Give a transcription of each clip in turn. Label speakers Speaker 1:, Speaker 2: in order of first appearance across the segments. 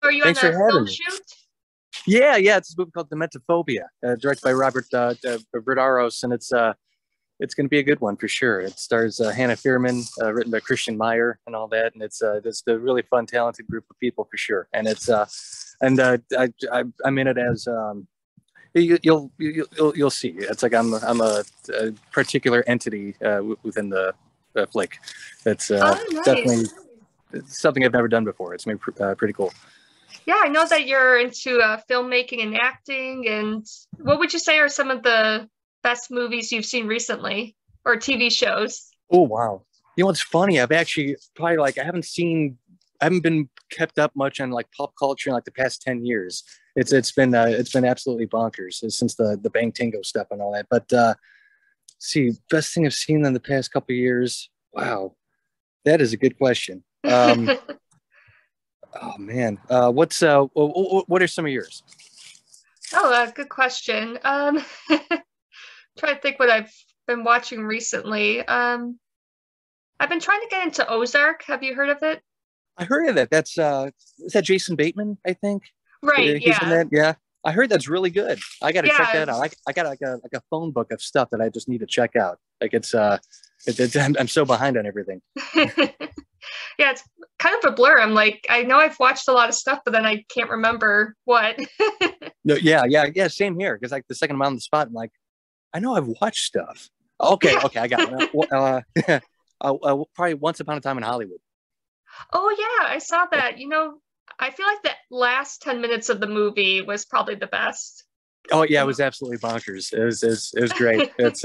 Speaker 1: Are you on
Speaker 2: Thanks for
Speaker 1: a film
Speaker 2: having me.
Speaker 1: shoot?
Speaker 2: Yeah. It's a movie called Demetophobia, directed by Robert Verdaros, and it's going to be a good one for sure. It stars Hannah Fearman, written by Christian Meyer, and all that, and it's a really fun, talented group of people for sure. And I'm in it as you'll see. It's like I'm a particular entity within the flick. That's
Speaker 1: Oh,
Speaker 2: definitely
Speaker 1: nice.
Speaker 2: something I've never done before. It's pretty cool.
Speaker 1: Yeah, I know that you're into filmmaking and acting. And what would you say are some of the best movies you've seen recently or TV shows?
Speaker 2: Oh wow! You know what's funny? I've actually probably like I haven't been kept up much on like pop culture in like the past 10 years. It's been absolutely bonkers since the Bang Tango stuff and all that. But see, best thing I've seen in the past couple of years. Wow, that is a good question. Oh man, what are some of yours?
Speaker 1: Oh, good question. Trying to think what I've been watching recently. I've been trying to get into Ozark. Have you heard of it?
Speaker 2: I heard of that. That's is that Jason Bateman? I think
Speaker 1: Right,
Speaker 2: he's in
Speaker 1: yeah.
Speaker 2: that. Yeah, I heard that's really good. I got to check
Speaker 1: Yeah.
Speaker 2: that out. I got like a phone book of stuff that I just need to check out. Like I'm so behind on everything.
Speaker 1: Yeah, it's kind of a blur. I'm like, I know I've watched a lot of stuff, but then I can't remember what.
Speaker 2: No, yeah. Same here. Because like the second I'm on the spot, I'm like, I know I've watched stuff. Okay,
Speaker 1: Yeah.
Speaker 2: I got it. Probably Once Upon a Time in Hollywood.
Speaker 1: Oh, yeah, I saw that. I feel like the last 10 minutes of the movie was probably the best.
Speaker 2: Oh yeah, it was absolutely bonkers. It was great. It's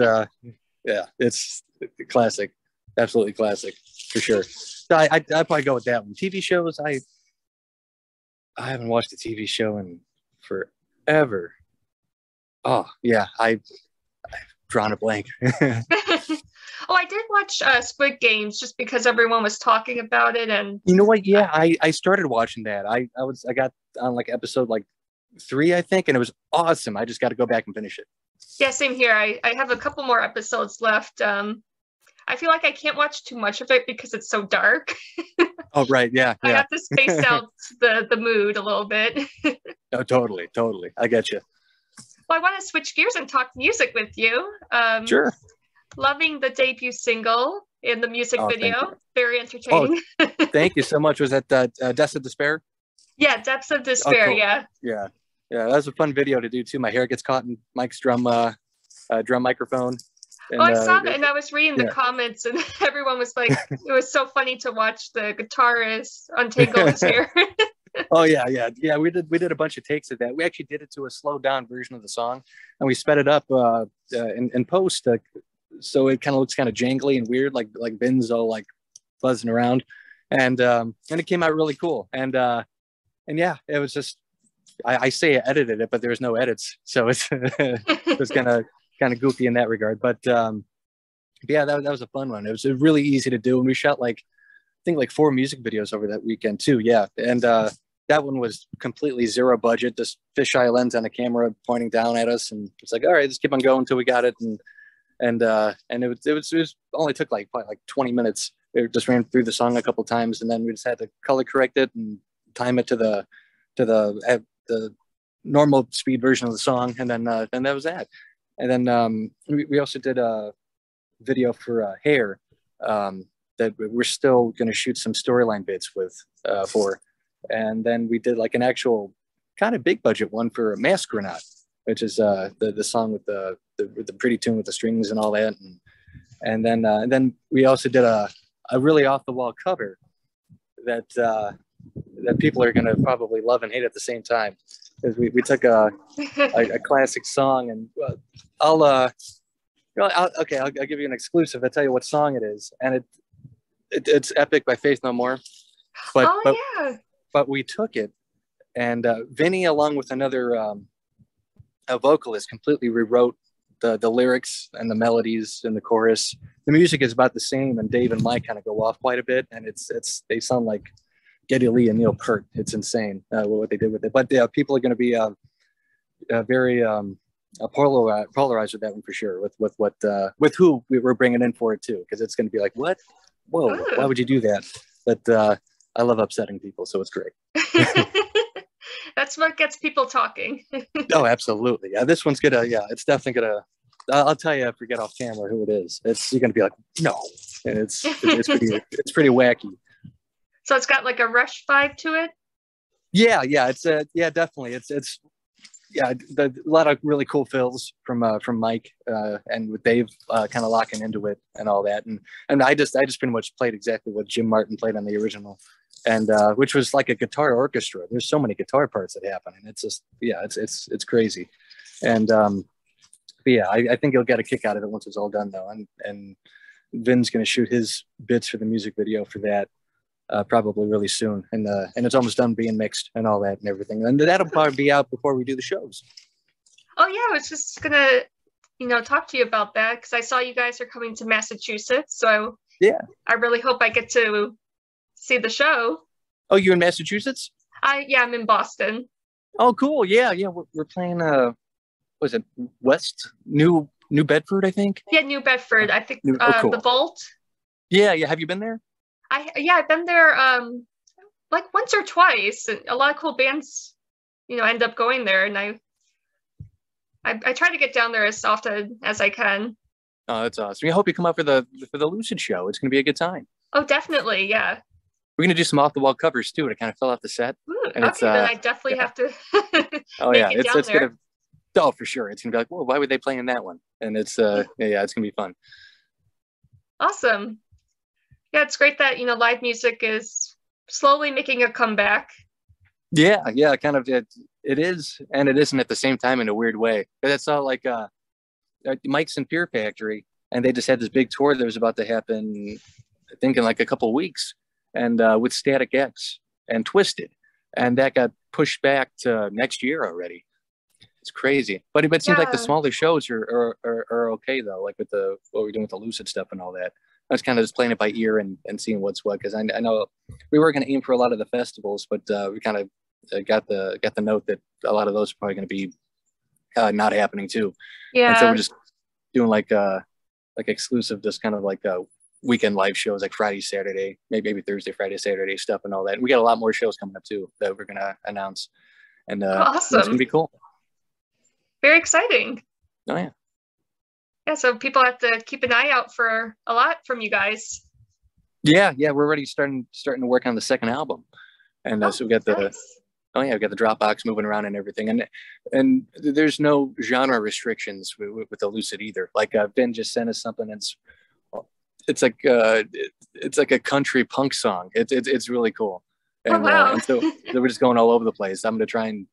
Speaker 2: yeah, it's classic, absolutely classic for sure. So I'd probably go with that one. TV shows, I haven't watched a TV show in forever. Oh yeah, I've drawn a blank.
Speaker 1: Oh, I did watch Squid Games just because everyone was talking about it, and
Speaker 2: You know what?
Speaker 1: uh,
Speaker 2: Yeah, I started watching that. I got on like episode like three, I think, and it was awesome. I just got to go back and finish it.
Speaker 1: yeah, same here. I have a couple more episodes left. I feel like I can't watch too much of it because it's so dark.
Speaker 2: Oh right,
Speaker 1: I
Speaker 2: yeah.
Speaker 1: have to space out the mood a little bit.
Speaker 2: No, totally. I get you.
Speaker 1: Well, I want to switch gears and talk music with you.
Speaker 2: Sure.
Speaker 1: Loving the debut single in the music
Speaker 2: Oh, thank you.
Speaker 1: video. Very
Speaker 2: Oh,
Speaker 1: entertaining.
Speaker 2: thank you so much. Was that Deaths of Despair?
Speaker 1: Yeah, Depths of
Speaker 2: Oh,
Speaker 1: Despair.
Speaker 2: cool.
Speaker 1: Yeah.
Speaker 2: Yeah, that was a fun video to do too. My hair gets caught in Mike's drum microphone,
Speaker 1: Oh,
Speaker 2: and
Speaker 1: I saw that, and I was reading the
Speaker 2: yeah.
Speaker 1: comments, and everyone was like, it was so funny to watch the guitarist untangle his hair.
Speaker 2: Oh yeah. We did a bunch of takes of that. We actually did it to a slowed down version of the song, and we sped it up in post, so it kind of looks kind of jangly and weird, like Vin's all like buzzing around, and it came out really cool. And yeah, it was just I say I edited it, but there was no edits, so it's it was kind of goofy in that regard. But yeah, that was a fun one. It was really easy to do, and we shot like I think like 4 music videos over that weekend too. Yeah, and that one was completely zero budget, just fisheye lens on a camera pointing down at us, and it's like, all right, let's keep on going until we got it, and it was only took like probably like 20 minutes. We just ran through the song a couple times, and then we just had to color correct it and time it to the normal speed version of the song, and that was that. And then we also did a video for Hair that we're still going to shoot some storyline bits for, and then we did like an actual kind of big budget one for Masquerade, which is the song with the pretty tune with the strings and all that, and then we also did a really off the wall cover that people are going to probably love and hate at the same time, because we took a classic song, and I'll give you an exclusive. I'll tell you what song it is, and it's Epic by Faith No More, but
Speaker 1: Oh,
Speaker 2: but
Speaker 1: yeah.
Speaker 2: but we took it, and Vinny, along with another a vocalist, completely rewrote the lyrics and the melodies and the chorus. The music is about the same, and Dave and Mike kind of go off quite a bit, and they sound like Geddy Lee and Neil Peart. It's insane what they did with it. But yeah, people are going to be very polarized with that one for sure. With who we were bringing in for it too, because it's going to be like, what? Whoa, why
Speaker 1: Ooh.
Speaker 2: would you do that? But I love upsetting people, so it's great.
Speaker 1: That's what gets people talking.
Speaker 2: Oh, absolutely. Yeah, this one's gonna. Yeah, it's definitely gonna. I'll tell you if we get off camera who it is. You're gonna be like, no, and it's pretty wacky.
Speaker 1: So it's got like a Rush vibe to it.
Speaker 2: Yeah, yeah, yeah, definitely. It's yeah, a lot of really cool fills from Mike and with Dave kind of locking into it and all that, and I just pretty much played exactly what Jim Martin played on the original, and which was like a guitar orchestra. There's so many guitar parts that happen, and it's just yeah, it's crazy, and but yeah, I think you'll get a kick out of it once it's all done though, and Vin's gonna shoot his bits for the music video for that probably really soon, and it's almost done being mixed and all that and everything, and that'll probably be out before we do the shows.
Speaker 1: Oh yeah, I was just gonna, talk to you about that because I saw you guys are coming to Massachusetts, so
Speaker 2: Yeah.
Speaker 1: I really hope I get to see the show.
Speaker 2: Oh, you're in Massachusetts?
Speaker 1: I'm in Boston.
Speaker 2: Oh, cool. Yeah, yeah. We're playing. Was it West New Bedford? I think.
Speaker 1: Yeah, New Bedford. I think
Speaker 2: cool.
Speaker 1: The Vault.
Speaker 2: Yeah, yeah. Have you been there?
Speaker 1: I've been there like once or twice. A lot of cool bands, end up going there, and I try to get down there as often as I can.
Speaker 2: Oh, that's awesome. I hope you come out for the Lucid show. It's gonna be a good time.
Speaker 1: Oh, definitely, yeah.
Speaker 2: We're gonna do some off the wall covers too to kind of fill out the set.
Speaker 1: Ooh,
Speaker 2: And
Speaker 1: okay, then I definitely have to
Speaker 2: oh
Speaker 1: make
Speaker 2: yeah,
Speaker 1: it down
Speaker 2: it's
Speaker 1: there.
Speaker 2: gonna. Oh, for sure. It's gonna be like, well, why would they play in that one? And it's yeah, it's gonna be fun.
Speaker 1: Awesome. Yeah, it's great that live music is slowly making a comeback.
Speaker 2: Yeah, yeah, kind of. It is, and it isn't at the same time in a weird way. But it's all like Mike's and Fear Factory, and they just had this big tour that was about to happen, I think, in like a couple of weeks, and with Static X and Twisted, and that got pushed back to next year already. It's crazy, but it seems like the smaller shows are okay though, like with what we're doing with the Lucid stuff and all that. I was kind of just playing it by ear and seeing what's what, because I know we were going to aim for a lot of the festivals, but we kind of got the note that a lot of those are probably going to be not happening too.
Speaker 1: Yeah.
Speaker 2: And so we're just doing like exclusive, just kind of like weekend live shows, like Friday, Saturday, maybe Thursday, Friday, Saturday stuff and all that. And we got a lot more shows coming up too that we're going to announce, and
Speaker 1: awesome.
Speaker 2: It's going to be cool.
Speaker 1: Very exciting.
Speaker 2: Oh yeah.
Speaker 1: Yeah, so people have to keep an eye out for a lot from you guys.
Speaker 2: Yeah, yeah, we're already starting to work on the second album, and so we got the nice. Oh yeah, we got the Dropbox moving around and everything, and there's no genre restrictions with the Lucid either. Like Ben just sent us something. It's like a country punk song. It's really cool, and,
Speaker 1: wow.
Speaker 2: And so we're just going all over the place. I'm gonna try and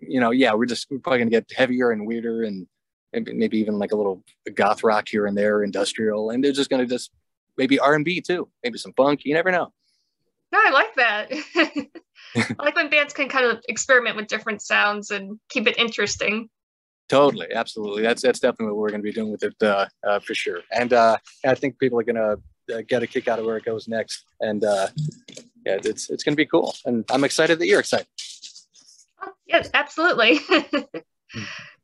Speaker 2: we're probably gonna get heavier and weirder and maybe even like a little goth rock here and there, industrial, and they're just going to maybe R&B too, maybe some funk. You never know.
Speaker 1: No, I like that. I like when bands can kind of experiment with different sounds and keep it interesting.
Speaker 2: Totally, absolutely. That's definitely what we're going to be doing with it for sure. And I think people are going to get a kick out of where it goes next. And yeah, it's going to be cool. And I'm excited that you're excited.
Speaker 1: Oh, yes, absolutely.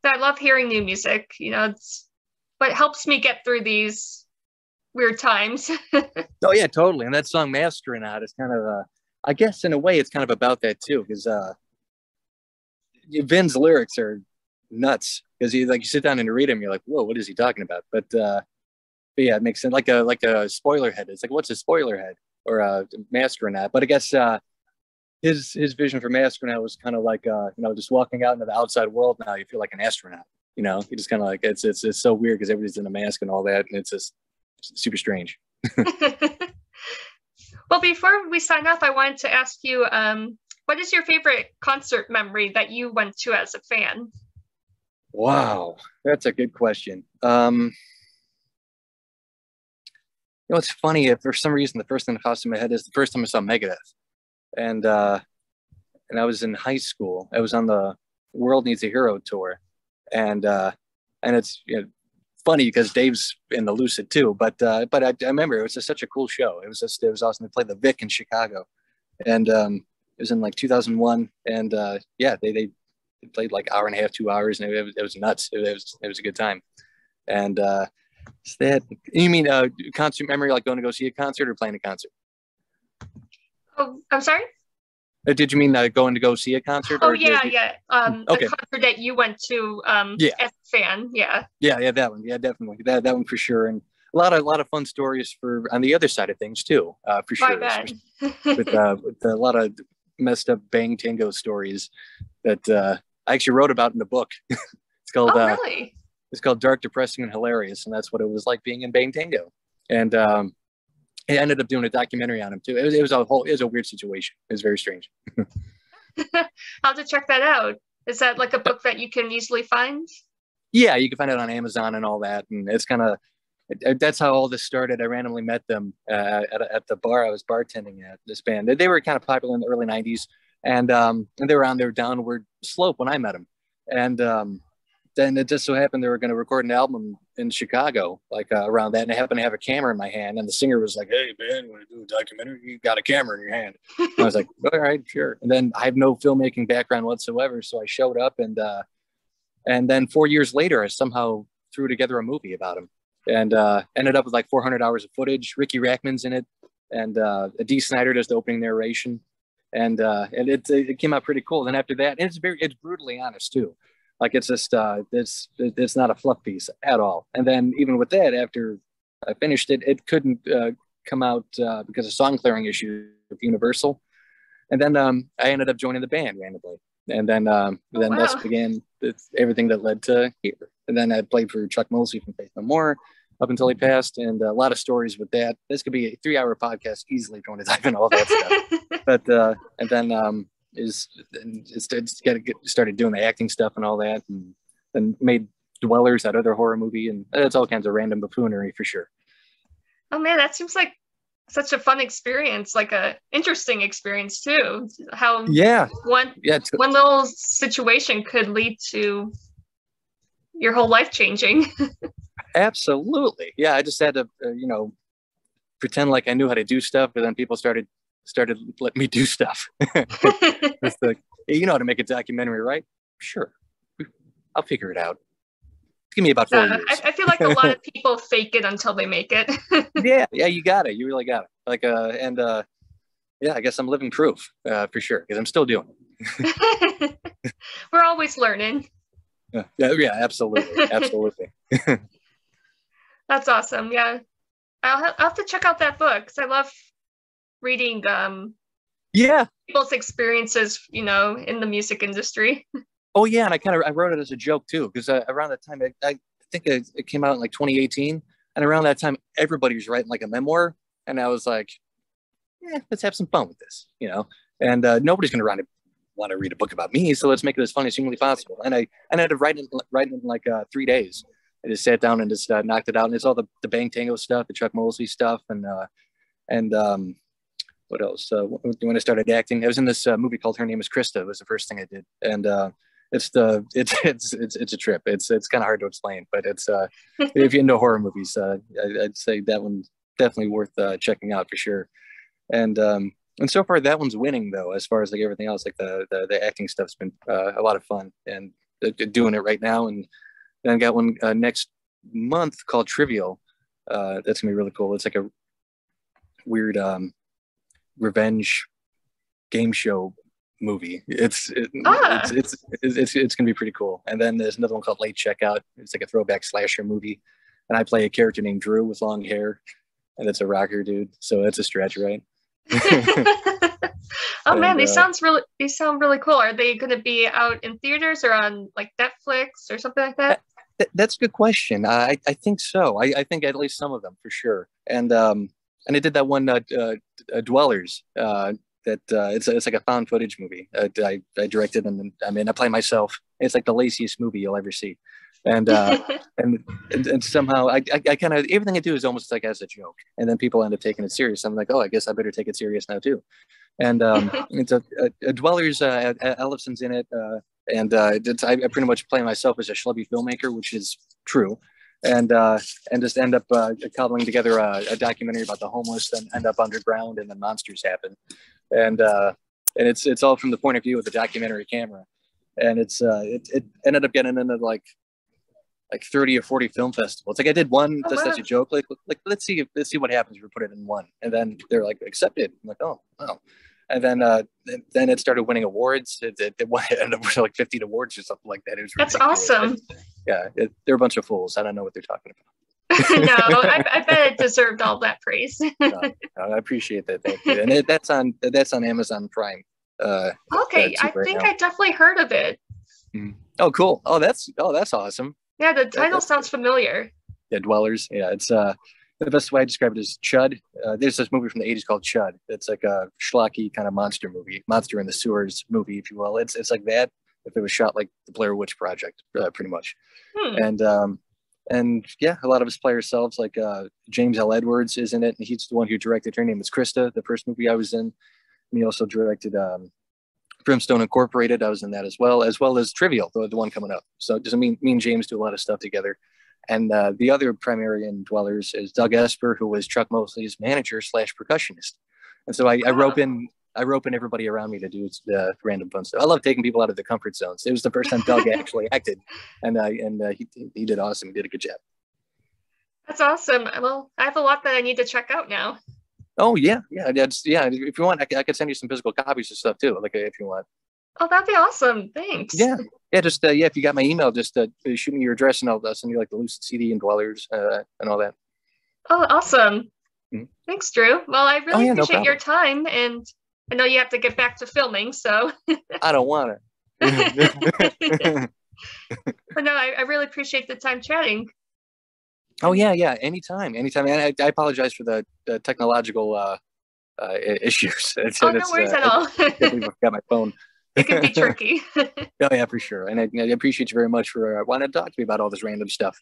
Speaker 1: I love hearing new music. It's what helps me get through these weird times.
Speaker 2: Oh yeah, totally. And that song "Mastering Out" is kind of, I guess, in a way, it's kind of about that too, because Vin's lyrics are nuts. Because you sit down and read them, you're like, whoa, what is he talking about? But yeah, it makes sense. Like a spoiler head. It's like, what's a spoiler head or a mastering out? But I guess his vision for mastering out was kind of like just walking out into the outside world. Now you feel like an astronaut. You just kind of like it's so weird because everybody's in a mask and all that, and it's just super strange.
Speaker 1: Well, before we sign off, I wanted to ask you, what is your favorite concert memory that you went to as a fan?
Speaker 2: Wow, that's a good question. It's funny. If for some reason the first thing that pops in my head is the first time I saw Megadeth, and I was in high school. I was on the World Needs a Hero tour, and it's funny because Dave's in the Lucid too. But I remember it was just such a cool show. It was awesome. They played the Vic in Chicago, and it was in like 2001. And yeah, they played like hour and a half, 2 hours, and it was nuts. It was a good time. And is that, you mean concert memory, like going to go see a concert or playing a concert?
Speaker 1: Oh, I'm sorry?
Speaker 2: Did you mean going to go see a concert,
Speaker 1: Oh
Speaker 2: or
Speaker 1: yeah, yeah. A
Speaker 2: okay?
Speaker 1: concert that you went to
Speaker 2: Yeah,
Speaker 1: as a fan. Yeah.
Speaker 2: yeah, that one. Yeah, definitely that one for sure. And a lot of fun stories for on the other side of things too, for
Speaker 1: I
Speaker 2: sure.
Speaker 1: bet.
Speaker 2: Especially with a lot of messed up bang tango stories that I actually wrote about in the book. It's called
Speaker 1: Oh really?
Speaker 2: it's called Dark, Depressing, and Hilarious, and that's what it was like being in bang tango. And I ended up doing a documentary on him too. It was it was a weird situation. It was very strange.
Speaker 1: I'll have to check that out. Is that like a book that you can easily find?
Speaker 2: Yeah, you can find it on Amazon and all that, and it's kind of that's how all this started. I randomly met them at the bar I was bartending at. This band, they were kind of popular in the early '90s, and they were on their downward slope when I met them. And then it just so happened they were going to record an album in Chicago, like around that, and I happened to have a camera in my hand, and the singer was like, "Hey, man, want to do a documentary? You got a camera in your hand?" And I was like, "All right, sure." And then I have no filmmaking background whatsoever, so I showed up, and then 4 years later, I somehow threw together a movie about him, and ended up with like 400 hours of footage. Ricky Rackman's in it, and D. Snyder does the opening narration, and it came out pretty cool. And after that, it's brutally honest too. Like it's just it's not a fluff piece at all. And then even with that, after I finished it, it couldn't come out because of song clearing issues with Universal. And then I ended up joining the band randomly, and
Speaker 1: Oh
Speaker 2: then thus
Speaker 1: wow.
Speaker 2: began everything that led to here. And then I played for Chuck Mosley from Faith No More up until he passed, and a lot of stories with that. This could be a 3-hour podcast easily if you want to dive into all that stuff. But and then started doing the acting stuff and all that, and then made Dwellers, that other horror movie, and that's all kinds of random buffoonery for sure.
Speaker 1: Oh man, that seems like such a fun experience, like a interesting experience too. How
Speaker 2: Yeah,
Speaker 1: one
Speaker 2: yeah,
Speaker 1: one little situation could lead to your whole life changing.
Speaker 2: absolutely. Yeah, I just had to, pretend like I knew how to do stuff, but then people started letting me do stuff. It's like, hey, you know how to make a documentary, right? Sure, I'll figure it out. Give me about 4 years.
Speaker 1: I feel like a lot of people fake it until they make it.
Speaker 2: Yeah, you got it. You really got it. Like, yeah, I guess I'm living proof for sure because I'm still doing
Speaker 1: We're always learning.
Speaker 2: it. Yeah, absolutely, absolutely.
Speaker 1: That's awesome. Yeah, I'll have to check out that book because I love reading
Speaker 2: Yeah.
Speaker 1: people's experiences, in the music industry.
Speaker 2: Oh yeah, and I wrote it as a joke too because around that time I think it came out in like 2018, and around that time everybody was writing like a memoir, and I was like, yeah, let's have some fun with this, And nobody's going to want to read a book about me, so let's make it as fun as humanly possible. And I ended up writing in like 3 days. I just sat down and just knocked it out, and it's all the Bang Tango stuff, the Chuck Mosley stuff, and what else? When I started acting, I was in this movie called Her Name Is Krista. It was the first thing I did, and it's a trip. It's kind of hard to explain, but it's if you're into horror movies, I'd say that one's definitely worth checking out for sure. And so far that one's winning though, as far as like everything else, like the acting stuff's been a lot of fun, and doing it right now. And then I got one next month called Trivial. That's gonna be really cool. It's like a weird revenge game show movie. It's gonna be pretty cool. And then there's another one called Late Checkout. It's like a throwback slasher movie, and I play a character named Drew with long hair, and it's a rocker dude. So that's a stretch, right?
Speaker 1: Oh man,
Speaker 2: And
Speaker 1: these sound really cool. Are they going to be out in theaters or on like Netflix or something like that?
Speaker 2: that's a good question. I think so. I think at least some of them for sure. And I did that one Dwellers. It's like a found footage movie. I directed, and I play myself. It's like the laziest movie you'll ever see. And and somehow I kind of everything I do is almost like as a joke, and then people end up taking it serious. I'm like, oh, I guess I better take it serious now too. And it's a Dwellers. Ellison's in it, I pretty much play myself as a schlubby filmmaker, which is true. And just end up cobbling together a documentary about the homeless, and end up underground, and then monsters happen, and it's all from the point of view of the documentary camera, and it ended up getting into like 30 or 40 film festivals. Like I did one
Speaker 1: Oh
Speaker 2: just
Speaker 1: wow.
Speaker 2: as a joke, like let's see what happens if we put it in one, and then they're like accepted. I'm like, oh wow. And then it started winning awards. It ended up with like 15 awards or something like that. It was
Speaker 1: That's
Speaker 2: ridiculous.
Speaker 1: awesome.
Speaker 2: Yeah, they're a bunch of fools. I don't know what they're talking
Speaker 1: No,
Speaker 2: about.
Speaker 1: I bet it deserved all that praise.
Speaker 2: I appreciate that. Thank you. And that's on Amazon Prime.
Speaker 1: Okay,
Speaker 2: Too
Speaker 1: I
Speaker 2: right
Speaker 1: think
Speaker 2: now.
Speaker 1: I definitely heard of it.
Speaker 2: Mhm. Oh, cool. That's awesome.
Speaker 1: Yeah, the title
Speaker 2: That's
Speaker 1: sounds familiar.
Speaker 2: Yeah, Dwellers. Yeah, it's the best way I describe it is Chud. There's this movie from the 80s called Chud. It's like a schlocky kind of monster movie, monster in the sewers movie, if you will. It's like that if it was shot like the Blair Witch Project, pretty much.
Speaker 1: Hmm.
Speaker 2: And yeah, a lot of his player selves, like James L. Edwards is in it, and he's the one who directed. Her name was Krista, the first movie I was in. And he also directed Brimstone Incorporated. I was in that as well as Trivial, the one coming up. So doesn't mean me and James do a lot of stuff together. And the other primary in Dwellers is Doug Esper, who was Chuck Mosley's manager / percussionist. And so I rope in everybody around me to do random fun stuff. I love taking people out of the comfort zones. It was the first time Doug actually acted, and he did awesome. He did a good job.
Speaker 1: That's awesome. Well, I have a lot that I need to check out now.
Speaker 2: Oh yeah. If you want, I could send you some physical copies of stuff too. Like if you want.
Speaker 1: Oh, that'd be awesome. Thanks.
Speaker 2: Yeah. Just if you got my email, just shoot me your address and I'll send you like the Lucid CD and Dwellers and all that.
Speaker 1: Oh, awesome.
Speaker 2: Mm-hmm.
Speaker 1: Thanks, Drew. Well, I really appreciate
Speaker 2: no
Speaker 1: your time, and I know you have to get back to filming, so.
Speaker 2: I don't want
Speaker 1: to. But no, I really appreciate the time chatting.
Speaker 2: Oh yeah, anytime. And I apologize for the technological issues.
Speaker 1: No worries at all.
Speaker 2: I forgot my phone.
Speaker 1: It can be tricky.
Speaker 2: Oh yeah, for sure. And I appreciate you very much for wanting to talk to me about all this random stuff.